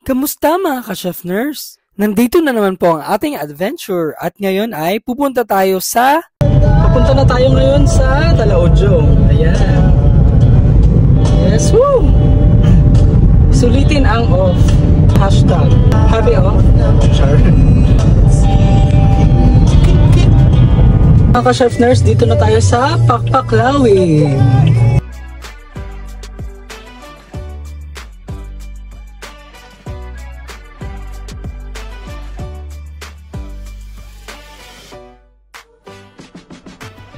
Kamusta mga ka-chef nurse? Nandito na naman po ang ating adventure at ngayon ay papunta na tayo ngayon sa Talaudjong. Ayan. Yes, woo! Sulitin ang off. Hashtag. Happy off. Sure. Mga ka-chef nurse, dito na tayo sa Pakpaklawin.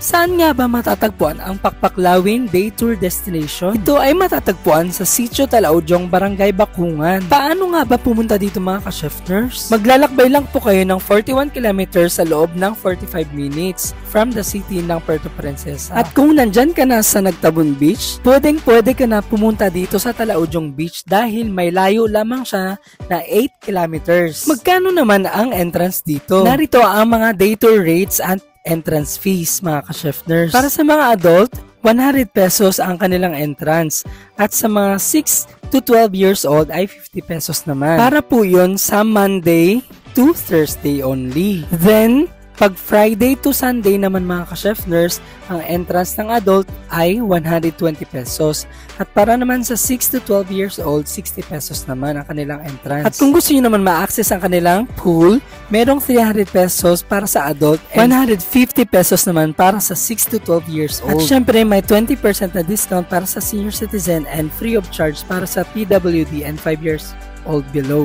Saan nga ba matatagpuan ang Pakpaklawin Day Tour Destination? Ito ay matatagpuan sa Sitio Talaudjong, Barangay Bakungan. Paano nga ba pumunta dito mga ka-chef nurse? Maglalakbay lang po kayo ng 41 kilometers sa loob ng 45 minutes from the city ng Puerto Princesa. At kung nandyan ka na sa Nagtabon Beach, pwede ka na pumunta dito sa Talaudjong Beach dahil may layo lamang siya na 8 kilometers. Magkano naman ang entrance dito? Narito ang mga day tour rates at entrance fees mga ka-chef nurse. Para sa mga adult, 100 pesos ang kanilang entrance at sa mga 6 to 12 years old ay 50 pesos naman. Para po yun sa Monday to Thursday only. Then, pag Friday to Sunday naman mga ka-chef nurse, ang entrance ng adult ay 120 pesos. At para naman sa 6 to 12 years old, 60 pesos naman ang kanilang entrance. At kung gusto nyo naman ma-access ang kanilang pool, merong 300 pesos para sa adult and 150 pesos naman para sa 6 to 12 years old. At syempre may 20% na discount para sa senior citizen and free of charge para sa PWD and 5 years old below.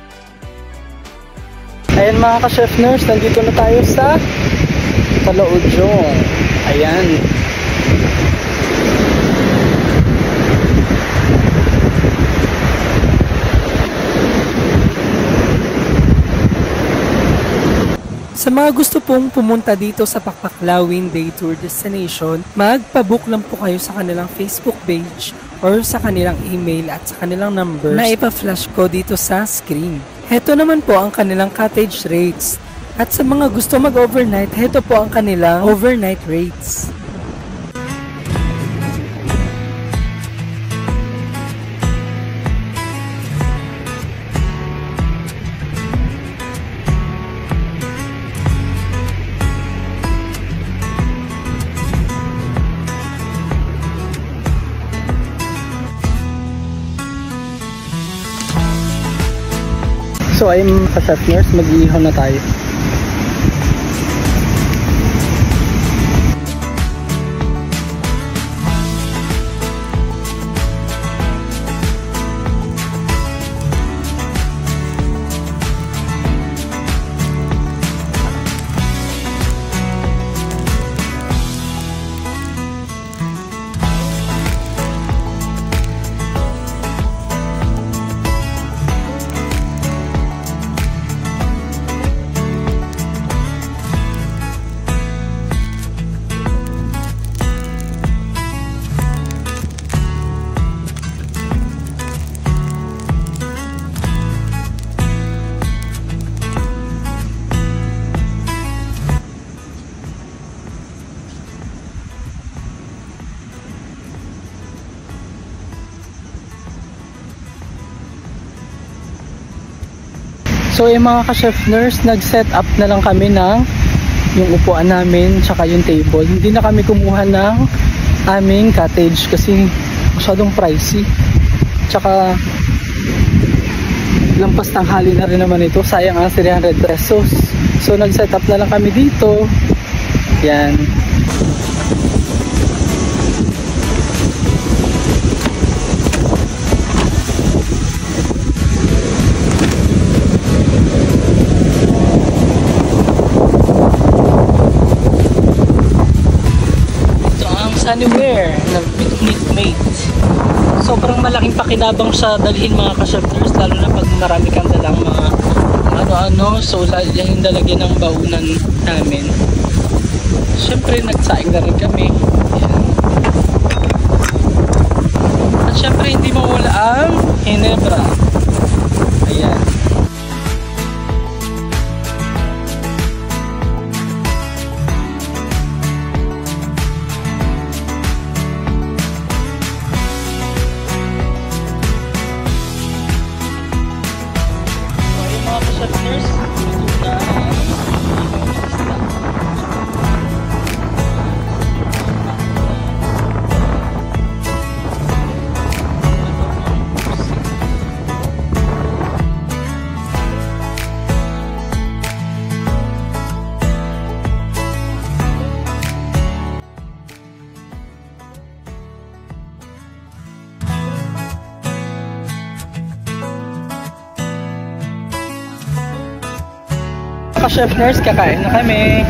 Ayan mga ka-chef nurse, nandito na tayo sa Talaudjong. Ayan. Sa mga gusto pong pumunta dito sa Pakpaklawin Day Tour Destination, magpabook lang po kayo sa kanilang Facebook page or sa kanilang email at sa kanilang numbers na ipa-flash ko dito sa screen. Heto naman po ang kanilang cottage rates. At sa mga gusto mag-overnight, heto po ang kanilang overnight rates. So ay mga ka-chef nurse, mag-iihaw na tayo. So yung mga ka-chef nurse, nag-set up na lang kami ng yung upuan namin tsaka yung table. Hindi na kami kumuha ng aming cottage kasi masyadong pricey. Tsaka lampas tanghali na rin naman ito. Sayang ang 300 pesos. So nag-set up na lang kami dito. Yan. Anywhere na picnic mate. Sobrang malaking pakinabang sa dalhin mga ka-chef nurse, lalo na pag marami kang dalang mga ano-ano. So lalagyan ng baunan namin. Siyempre nagsaing na rin kami. Ayan. At siyempre hindi mawala ang Ginebra. Ayan. ka-chef nurse, luto na ang isda. Ka-chef nurse, kakain na kami.